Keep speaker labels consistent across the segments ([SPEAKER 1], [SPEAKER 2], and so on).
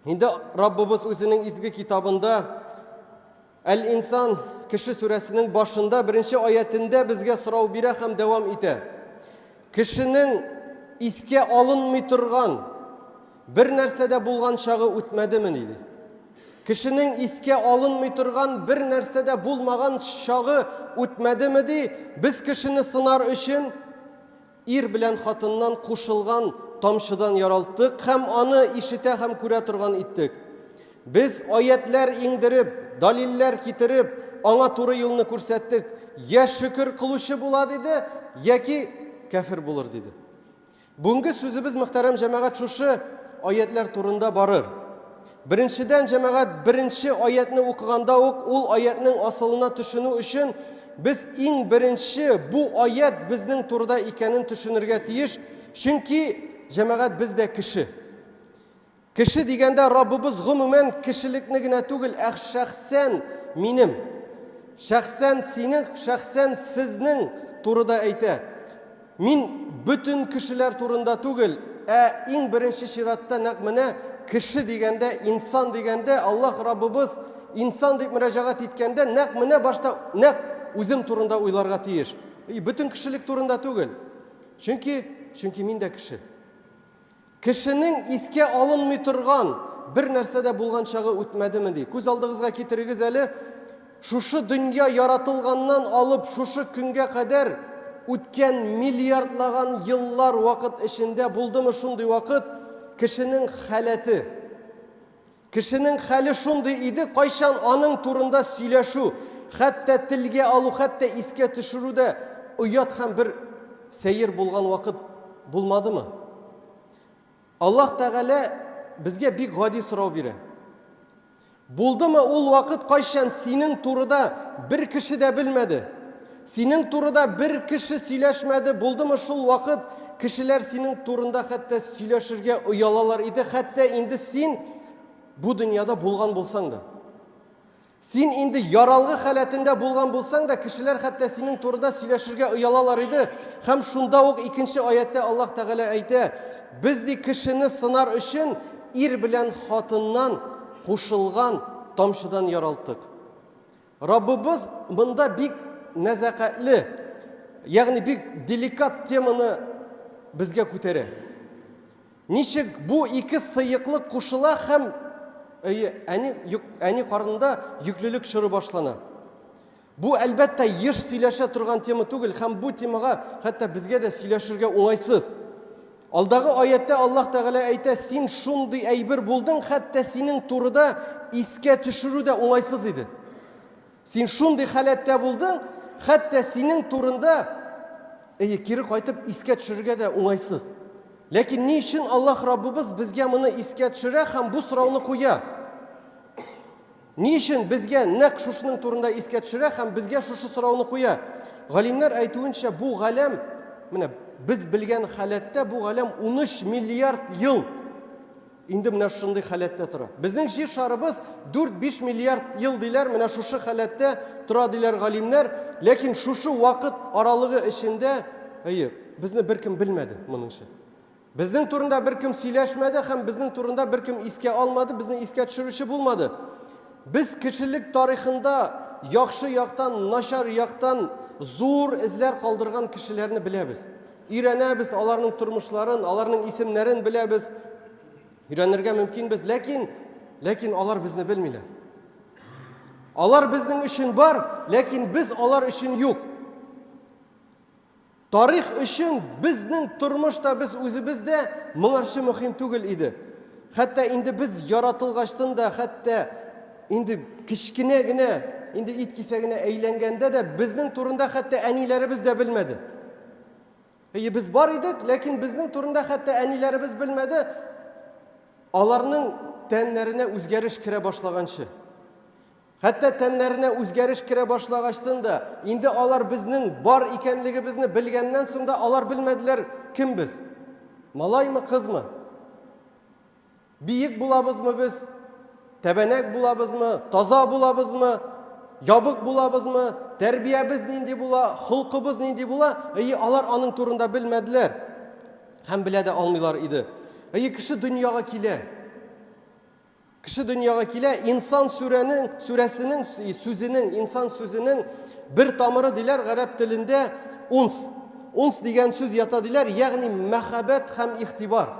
[SPEAKER 1] Инде Раббыбыз үзенең изге китабында Әл-Инсан кеше сүрәсенең башында беренче аятында безгә сорау бирә һәм дәвам итә. Кешенең искә алынмый торган бер нәрсәдә булган чагы үтмәдеме диде. Кешенең искә алынмый торган бер нәрсәдә булмаган чагы үтмәдеме ди. Без кешене сынар өчен ир белән хатыннан кушылган тамчыдан яралттык һәм аны ишетә һәм күрә торган иттек. Без аятлар иңдереп, далилләр китереп, аңа туры юлны күрсәттек. Я шөкер кылучы була диде, яки кафир булыр диде. Бүгенге сүзебез мөхтәрәм җәмәгать шушы аятлар турында барыр. Беренчедән җәмәгать беренче аятны укыганда ук ул аятның асылына төшенү өчен без иң беренче бу аят безнең турыда икәнен төшенергә тиеш. Чөнки җәмәгать без дә кеше. Кеше дигәндә Раббыбыз гомумән кешелекне генә түгел, шәхсән минем, шәхсән синең, шәхсән сезнең турыда әйтә. Мин бөтен кешеләр турында түгел, иң беренче чиратта нәкъ менә кеше дигәндә, инсан дигәндә Аллаһ Раббыбыз инсан дип мөрәҗәгать иткәндә нәкъ менә башта нәкъ үзем турында уйларга тиеш. Бөтен кешелек турында түгел. Чөнки мин дә кеше. Кешенең искә алынмый торган бер нәрсәдә булган чагы үтмәдеме ди. Күз алдыгызга китерегез әле, шушы дөнья яратылганнан алып шушы көнгә кадәр үткән миллиардлаган еллар вакыт эчендә булдымы шундый вакыт кешенең халәте. Кешенең хәле шундый иде, кайчан аның турында сөйләшү, хәтта телгә алу, хәтта искә төшерү дә уят һәм бер сәер булган вакыт булмадымы? Аллаһ Тәгалә безгә бик гади сорау бирә. Булдымы ул вакыт, кайчан синең турыда бер кеше дә белмәде? Синең турыда бер кеше сөйләшмәде? Булдымы шул вакыт, кешеләр синең турында хәтта сөйләшергә уялалар иде, хәтта инде син бу дөньяда булган булсаң да. Син инде яралгы халәтендә булган булсаң да, кешеләр хәтта синең турыда сөйләшергә уялалар иде. Һәм шунда ук икенче аятта Аллаһ Тәгалә әйтә: "Без ди кешене сынар өчен ир белән хатыннан кушылган тамчыдан яралттык." Раббыбыз монда бик нәзакәтле, ягъни бик деликат теманы безгә күтәрә. Ничек бу ике сыйыклык кушыла һәм әни карынында йөклелек чоры башлана. Бу әлбәттә еш сөйләшә торган тема түгел һәм бу темага хәтта безгә дә сөйләшергә уңайсыз. Алдагы аятта Аллаһ Тәгалә әйтә: "Син шундый әйбер булдың, хәтта синең турыда искә төшерү дә уңайсыз иде." Син шундый халәттә булдың, хәтта синең турында кире кайтып искә төшерергә дә уңайсыз. Ләкин ни өчен Аллаһ Раббыбыз безгә моны искә төшерә һәм бу сорауны куя? Ни өчен безгә нәкъ шушының турында искә төшерә һәм безгә шушы сорауны куя? Галимнәр әйтүенчә, бу галәм, менә без белгән халәттә бу галәм 13 миллиард ел инде менә шундый халәттә тора. Безнең җир шарыбыз 4-5 миллиард ел диләр, менә шушы халәттә тора диләр галимнәр, ләкин шушы вакыт аралыгы эчендә безне беркем белмәде моныңча. Безнең турында беркем сөйләшмәде һәм безнең турында беркем искә алмады, безне искә төшерүче булмады. Без кешелек тарихында яхшы яктан, начар яктан зур эзләр калдырган кешеләрне беләбез. Өйрәнәбез аларның тормышларын, аларның исемнәрен беләбез. Өйрәнергә мөмкинбез, ләкин алар безне белмиләр. Алар безнең өчен бар, ләкин без алар өчен юк. Тарих өчен безнең тормышта без үзебездә моңарчы мөһим түгел иде. Хәтта инде без яратылгачтан да, хәтта инде кичкенә генә, инде ит кисәгенә әйләнгәндә дә безнең турында хәтта әниләребез дә белмәде. Без бар идек, ләкин безнең турында хәтта әниләребез белмәде. Аларның тәннәренә үзгәреш керә башлаганчы. Хәтта тәннәренә үзгәреш керә башлагачтан да, инде алар безнең бар икәнлегебезне белгәннән соң да алар белмәделәр кем без. Малаймы, кызмы? Биек булабызмы без? Тәбәнәк булабызмы? Таза булабызмы? Ябык булабызмы? Тәрбиябез нинди була? Хулкыбыз нинди була? Алар аның турында белмәделәр. Һәм белә дә алмыйлар иде. Кеше дөньяга килә. Кеше дөньяга килә, инсан сүрәсенең сүзенең, инсан сүзенең бер тамыры диләр гарәп телендә унс. Унс дигән сүз ята диләр, ягъни мәхәббәт һәм игътибар.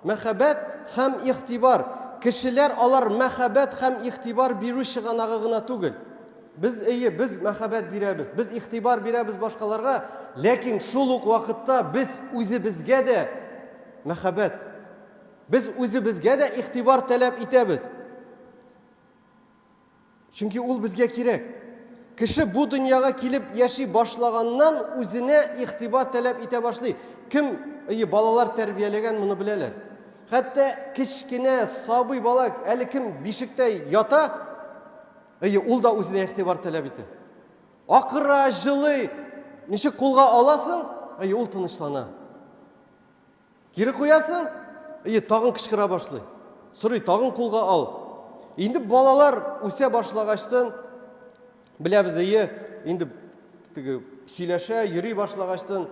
[SPEAKER 1] Мәхәббәт һәм игътибар. Кешеләр алар мәхәббәт һәм игътибар бирү чыганагы гына түгел. Без мәхәббәт бирәбез, без игътибар бирәбез башкаларга, ләкин шул ук вакытта без үзебезгә дә мәхәббәт, без үзебезгә дә игътибар таләп итәбез. Чөнки ул безгә кирәк. Кеше бу дөньяга килеп яши башлаганнан үзенә игътибар таләп итә башлый. Кем балалар тәрбияләгән, моны беләләр. Хәтта кечкенә сабый бала, әле кем бишектә ята, ул да үзенә игътибар таләп итә. Акыра, җылый, ничек кулга аласың, ул тынычлана. Кире куясың, тагын кычкыра башлый. Сорый, тагын кулга ал. Инде балалар үсә башлагачтан, беләбез, инде сөйләшә, йөри башлагачтан,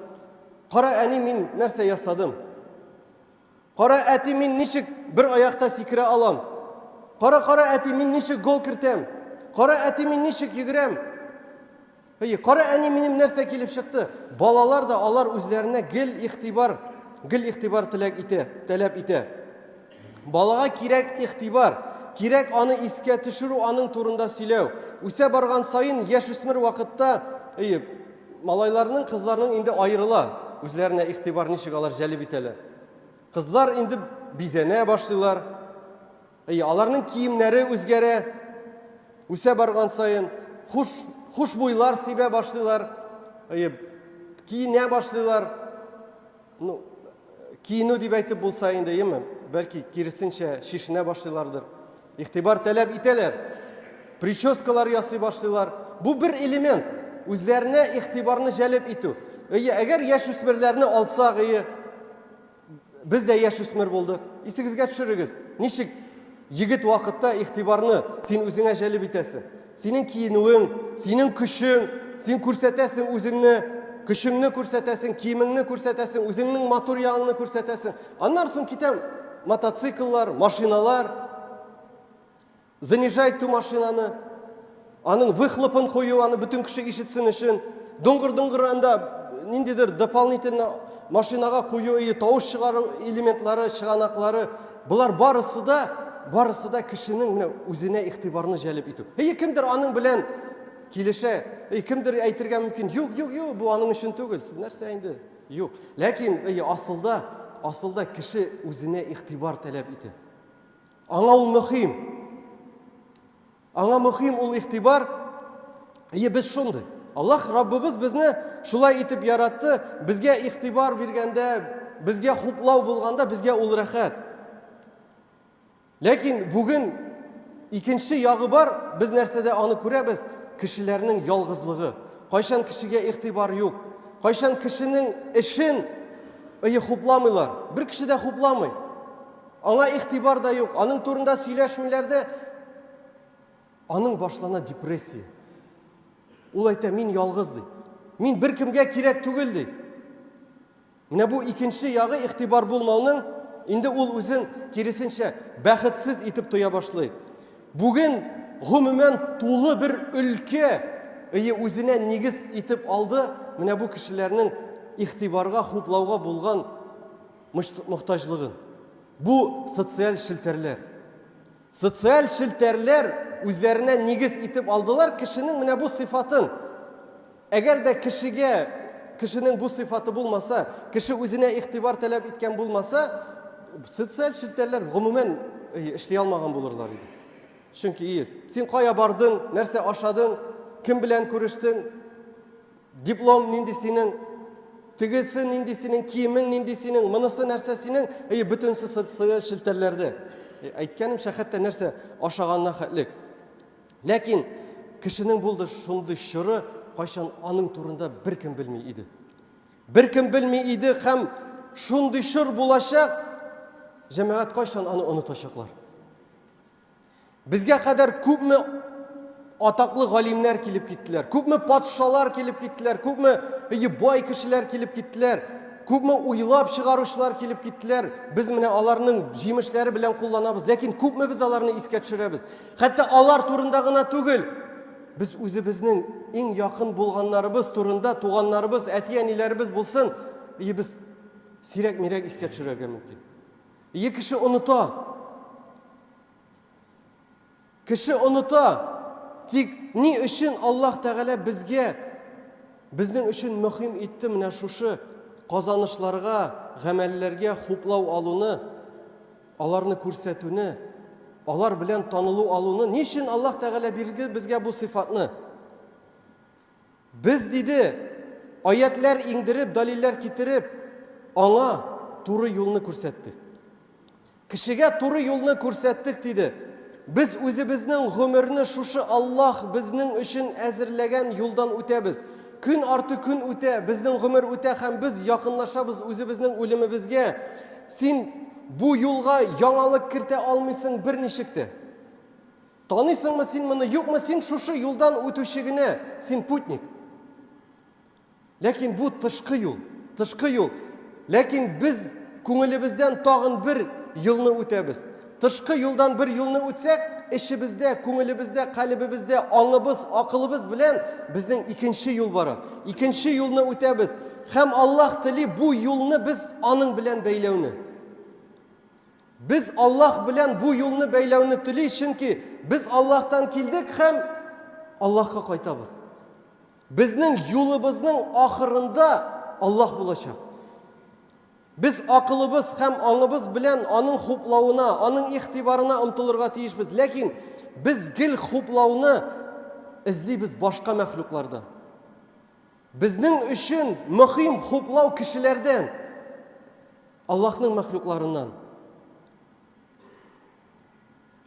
[SPEAKER 1] кара әни, мин нәрсә ясадым? Кара әти, мин ничек бер аякта сикерә алам? Кара әти, мин ничек гол кертәм? Кара әти, мин ничек йөгерәм? Кара әни, минем нәрсә килеп чыкты? Балалар да алар үзләренә гел игътибар таләп итә. Балага кирәк игътибар, кирәк аны искә төшерү, аның турында сөйләү. Үсә барган сайын яшүсмер вакытта малайларның, кызларның инде аерыла. Үзләренә игътибар ничек алар җәлеп итәләр. Кызлар инде бизәнә башлыйлар. Аларның киемнәре үзгәрә. Үсә барган сайын хуш буйлар сибә башлыйлар. Киенә башлыйлар. Киену дип әйтеп булса инде, бәлки киресенчә шишенә башлыйлардыр. Игътибар таләп итәләр. Прическалар ясый башлыйлар. Бу бер элемент. Үзләренә игътибарны җәлеп итү. Әгәр яшүсмерләрне алсак, без дә яшүсмер булдык. Исегезгә төшерегез. Ничек егет вакытта игътибарны син үзеңә җәлеп итәсең? Синең киенүең, синең көчең, син күрсәтәсең үзеңне, көчеңне күрсәтәсең, киемеңне күрсәтәсең, үзеңнең матур ягыңны күрсәтәсең. Аннан соң китәм мотоцикллар, машиналар, занижайту машинаны, аның выхлопын кую, аны бүтән кеше ишетсен өчен, доңгыр анда ниндидер дополнительно машинага кую, тавыш чыгару элементлары, чыганаклары, булар барысы да кешенең үзенә игътибарны җәлеп итү. Кемдер аның белән килешә, кемдер әйтергә мөмкин, юк, бу аның өчен түгел, сез нәрсә инде? Юк. Ләкин асылда кеше үзенә игътибар таләп итә. Аңа ул мөһим. Аңа мөһим ул игътибар. Без шундый. Аллаһ Раббыбыз безне шулай итеп яратты, безгә игътибар биргәндә, безгә хуплау булганда, безгә ул рәхәт. Ләкин бүген икенче ягы бар, без нәрсәдә аны күрәбез? Кешеләрнең ялгызлыгы. Кайчан кешегә игътибар юк. Кайчан кешенең эшен хупламыйлар. Бер кеше дә хупламый. Аңа игътибар да юк. Аның турында сөйләшмиләр дә, аның башлана депрессия. Ул әйтә, мин ялгыз ди. Мин бер кемгә кирәк түгел ди. Менә бу икенче ягы игътибар булмауның, инде ул үзен киресенчә бәхетсез итеп тоя башлый. Бүген гомумән тулы бер өлкә үзенә нигез итеп алды, менә бу кешеләрнең игътибарга, хуплауга булган мохтаҗлыгын. Бу социаль шелтәрләр. Социаль шелтәрләр үзләренә нигез итеп алдылар кешенең менә бу сыйфатын. Әгәр дә кешенең бу сыйфаты булмаса, кеше үзенә игътибар таләп иткән булмаса, социаль шелтәрләр гомумән эшли алмаган булырлар иде. Чөнки син кая бардың, нәрсә ашадың, кем белән күрештең, диплом нинди синең, тегесе нинди синең, киемең нинди синең, монысы нәрсә синең, бөтенсе социаль шелтәрләрдә. Әйткәнемчә, хәтта нәрсә ашаганнан хәтлек. Ләкин кешенең булды шундый чоры, кайчан аның турында беркем белми иде. Беркем белми иде һәм шундый чор булачак, җәмәгать кайчан аны онытачаклар. Безгә кадәр күпме атаклы галимнәр килеп киттеләр, күпме патшалар килеп киттеләр, күпме бай кешеләр килеп киттеләр. Күпме уйлап чыгаручылар килеп киттеләр. Без менә аларның җимешләре белән кулланабыз, ләкин күпме без аларны искә төшерәбез. Хәтта алар турында гына түгел, biz үзебезнең иң якын булганнарыбыз турында, туганнарыбыз, әти-әниләребез булсын, без сирәк-мирәк искә төшерергә мөмкин. Кеше оныта. Кеше оныта. Тик ни өчен Аллаһ Тәгалә безгә, безнең өчен мөһим итте менә шушы казанышларга, гамәлләргә хуплау алуны, аларны күрсәтүне, алар белән танылу алуны, ни өчен Аллаһ Тәгалә бирде безгә бу сыйфатны? Без диде, аятлар иңдереп, далилләр китереп, аңа туры юлны күрсәттек. Кешегә туры юлны күрсәттек диде. Biz үзебезнең гомерне шушы Аллаһ безнең өчен әзерләгән юлдан үтәбез. Көн арты көн үтә, безнең гомер үтә һәм без якынлашабыз үзебезнең үлемебезгә. Син бу юлга яңалык кертә алмыйсың берничекте. Танысыңмы син моны, юкмы син шушы юлдан үтүче генә, син путник. Ләкин бу тышкы юл, тышкы юл. Ләкин без күңелебездән тагын бер юлны үтәбез. Тышкы юлдан бер юлны үтсәк, эшебездә, күңелебездә, калбыбездә, аңыбыз, акылыбыз белән безнең икенче юл бара. Икенче юлны үтәбез. Һәм Аллаһ тели бу юлны без аның белән бәйләүне. Без Аллаһ белән бу юлны бәйләүне тели, чөнки без Аллаһтан килдек һәм Аллаһка кайтабыз. Безнең юлыбызның ахырында Аллаһ булачак. Biz акылыбыз һәм аңыбыз белән аның хуплауына, аның ихтибарына омтылырга тиешбез. Ләкин без гел хуплауны эзлибез башка мәхлуклардан. Безнең өчен мөһим хуплау кешеләрдән, Аллаһның мәхлукларыннан.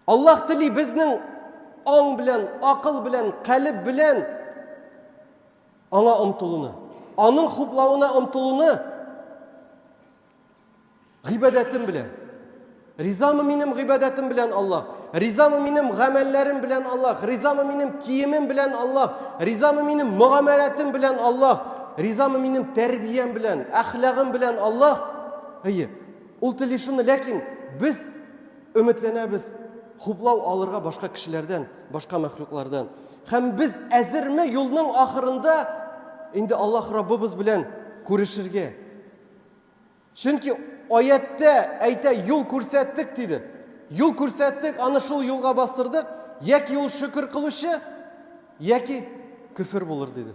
[SPEAKER 1] Аллаһ тели безнең аң белән, акыл белән, калб белән аңа омтылуны, аның хуплауына омтылуны гыйбадәтем белән. Ризамы минем гыйбадәтем белән Аллаһ. Ризамы минем гамәлләрем белән Аллаһ. Ризамы минем киемем белән Аллаһ. Ризамы минем муамәләтем белән Аллаһ. Ризамы минем тәрбиям белән, әхлагым белән Аллаһ. Ул тели шуны, ләкин без өметләнәбез хуплау алырга башка кешеләрдән, башка мәхлуклардан. Һәм без әзерме юлның ахырында инде Аллаһ Раббыбыз белән күрешергә. Чөнки аятта әйтә, юл күрсәттек диде. Юл күрсәттек, аны шул юлга бастырдык, яки ул шөкер кылучы, яки күфер булыр диде.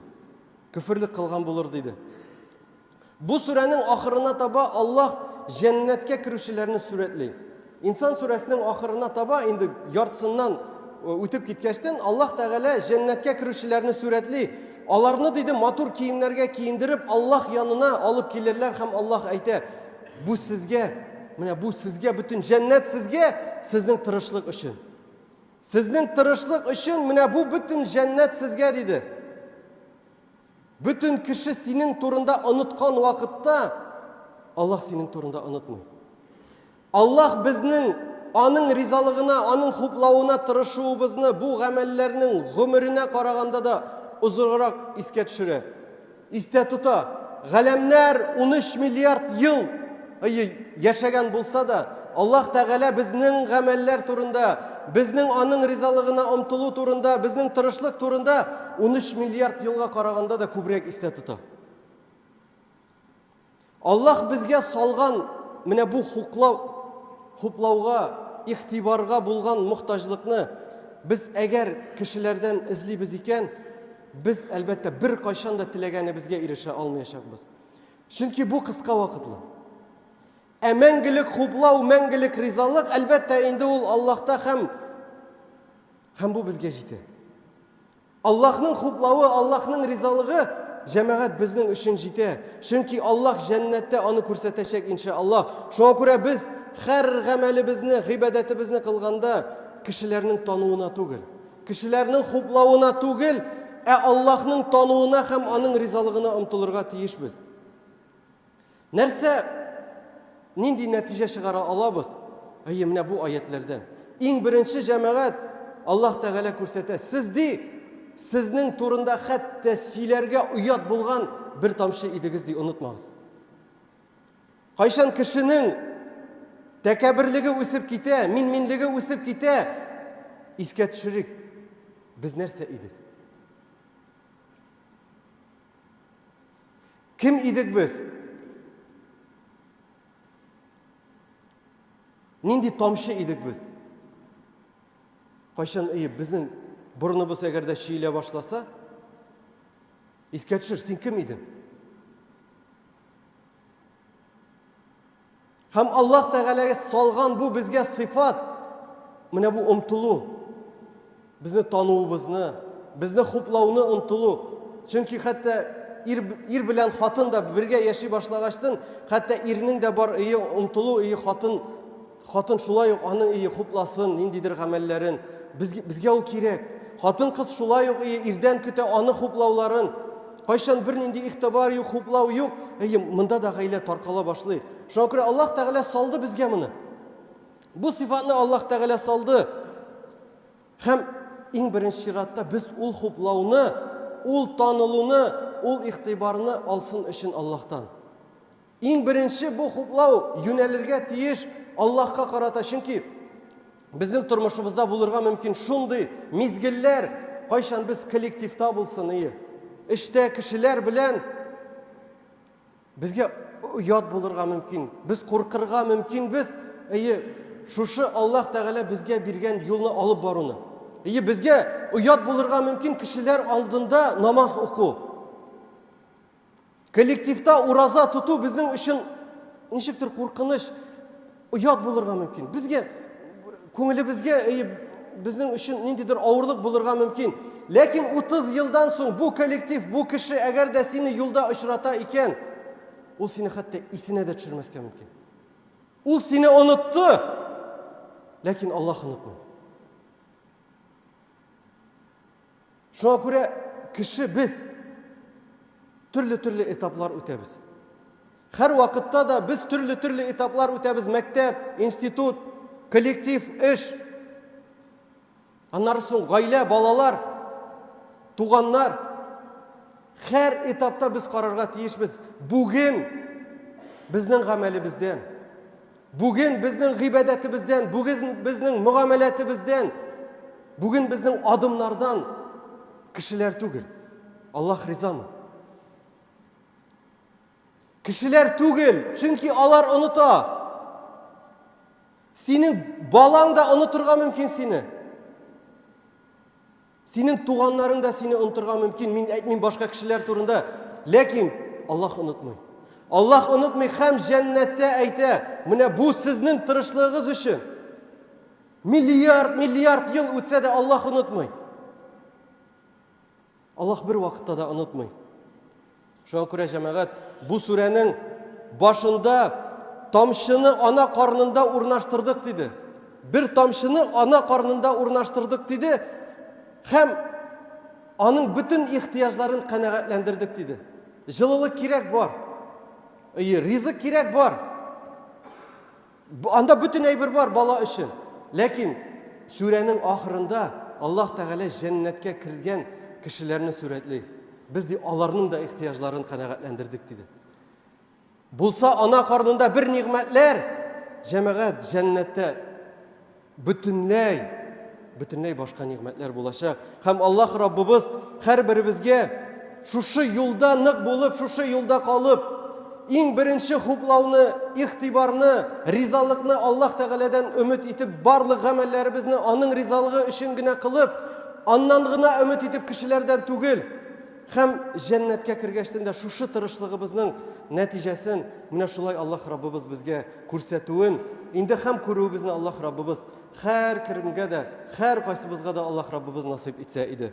[SPEAKER 1] Күферлек кылган булыр диде. Бу сүрәнең ахырына таба Аллаһ җәннәткә керүчеләрне сүрәтлей. Инсан сүрәсенең ахырына таба инде яртысыннан үтеп киткәчтән Аллаһ Тәгалә җәннәткә керүчеләрне сүрәтли. Аларны диде матур киемнәргә киендереп Аллаһ янына алып килерләр һәм Аллаһ әйтә: "Бу сезгә, менә бу сезгә, бөтен җәннәт сезгә, сезнең тырышлык өчен. Сезнең тырышлык өчен менә бу бөтен җәннәт сезгә" диде. Бөтен кеше синең турында оныткан вакытта Аллаһ синең турында онытмый. Аллаһ безнең аның ризалыгына, аның хуплауына тырышуыбызны бу гамәлләрнең гомеренә караганда да узыррак искә төшерә. Истә тута. Галәмнәр 13 миллиард ел яшәгән булса да, Аллаһ Тәгалә безнең гамәлләр турында, безнең аның ризалыгына омтылу турында, безнең тырышлык турында 13 миллиард елга караганда да күбрәк истә тута. Аллаһ безгә салган менә бу хуплауга, ихтибарга булган мохтаҗлыкны без әгәр кешеләрдән эзлибез икән, biz әлбәттә бер кайчан да теләгәнебезгә ирешә алмаячакбыз. Чөнки бу кыска вакытлы. Мәңгелек хуплау, мәңгелек ризалык әлбәттә инде ул Аллаһта һәм бу безгә җитә. Аллаһның хуплавы, Аллаһның ризалыгы җәмәгать безнең өчен җитә. Чөнки Аллаһ җәннәттә аны күрсәтәчәк иншааллаһ. Шуңа күрә без һәр гамәлебезне, гыйбадәтебезне кылганда кешеләрнең тануына түгел, кешеләрнең хуплауына түгел, Аллаһның тануына һәм аның ризалыгына омтылырга тиешбез. Нәрсә, нинди нәтиҗә чыгара алабыз? Менә бу аятлардан. Иң беренче җәмәгать Аллаһ Тәгалә күрсәтә. Сезнең турында хәтта сөйләргә уят булган бер тамчы идегез ди, онытмагыз. Кайчан кешенең тәкәбберлеге үсеп китә, минлеге үсеп китә, искә төшерик. Без нәрсә идек? Кем идек без? Нинди тамчы идек без? Кайчан безнең бурныбыз әгәр дә шиелә башласа, искә төшер, син кем идең? Һәм Аллаһ Тәгаләгә салган бу безгә сыйфат, менә бу омтылу. Безне тануыбызны, безне хуплауны омтылу. Чөнки хәтта ир белән хатын да бергә яши башлагачтан, хәтта ирнең дә бар омтылу, хатын шулай ук аның хупласын, ниндидер гамәлләрен. Безгә ул кирәк. Хатын-кыз шулай ук ирдән көтә аны хуплауларын. Кайчан бер нинди ихтибар юк, хуплау юк, монда да гаилә таркала башлый. Шуңа күрә Аллаһ Тәгалә салды безгә моны. Бу сыйфатны Аллаһ Тәгалә салды. Һәм иң беренче чиратта без ул хуплауны, ул танылуны, ул игътибарны алсын өчен Аллаһтан. Иң беренче бу хуплау юнәлергә тиеш Аллаһка карата. Чөнки безнең тормышыбызда булырга мөмкин шундый мизгелләр, кайчан без коллективта булсын, эштә кешеләр белән безгә уят булырга мөмкин. Без куркырга мөмкин, без шушы Аллаһ Тәгалә безгә биргән юлны алып баруны. Безгә уят булырга мөмкин кешеләр алдында намаз уку. Коллективта ураза туту безнең өчен ничектер куркыныч, уят булырга мөмкин. Безгә күңелебезгә безнең өчен ниндидер авырлык булырга мөмкин. Ләкин 30 елдан соң бу коллектив, бу кеше әгәр дә сине юлда очрата икән, ул сине хәтта исенә дә төшермәскә мөмкин. Ул сине онытты, ләкин Аллаһ онытмый. Шуңа күрә кеше без төрле этаплар үтәбез. Һәр вакытта да без төрле этаплар үтәбез. Мәктәп, институт, коллектив, эш. Аннан соң гаилә, балалар, туганнар. Һәр этапта без карарга тиешбез. Бүген безнең гамәлебездән, бүген безнең гыйбадәтебездән, бүген безнең муамәләтебездән, бүген безнең адымнардан кешеләр түгел, Аллаһ ризамы? Кешеләр түгел, чөнки алар оныта. Синең балаң да онытырга мөмкин сине. Синең туганнарың да сине онытырга мөмкин. Мин әйтмим башка кешеләр турында, ләкин Аллаһ онытмый. Аллаһ онытмый һәм җәннәттә әйтә, менә бу сезнең тырышлыгыгыз өчен. Миллиард ел үтсә дә Аллаһ онытмый. Аллаһ бер вакытта да онытмый. Шуңа күрә җәмәгать, бу сүрәнең башында тамчыны ана карнында урнаштырдык диде. Бер тамчыны ана карнында урнаштырдык диде. Һәм аның бүтән ихтиҗларын канәгатьләндердек диде. Җылылык кирәк бар. Ризык кирәк бар. Анда бүтән әйбер бар бала өчен. Ләкин сүрәнең ахырында Аллаһ Тәгалә җәннәткә кергән кешеләрне сүрәтлей. Без аларның да ихтиҗларын канәгатьләндердек диде. Булса ана карнында бер нигъмәтләр, җәмәгать җәннәттә бүтәнләй башка нигъмәтләр булачак. Һәм Аллаһ Раббыбыз һәрберебезгә шушы юлда нык булып, шушы юлда калып, иң беренче хуплауны, игътибарны, ризалыкны Аллаһ Тәгаләдән өмет итеп, барлык гамәлләребезне аның ризалыгы өчен генә кылып, аннан гына өмет итеп кешеләрдән түгел. Һәм җәннәткә кергәчтән дә шушы тырышлыгыбызның нәтиҗәсен менә шулай Аллаһ Раббыбыз безгә күрсәтүен, инде һәм күрүебезне Аллаһ Раббыбыз һәр кемгә дә, һәр кайсыбызга да Аллаһ Раббыбыз насыйп итсә иде.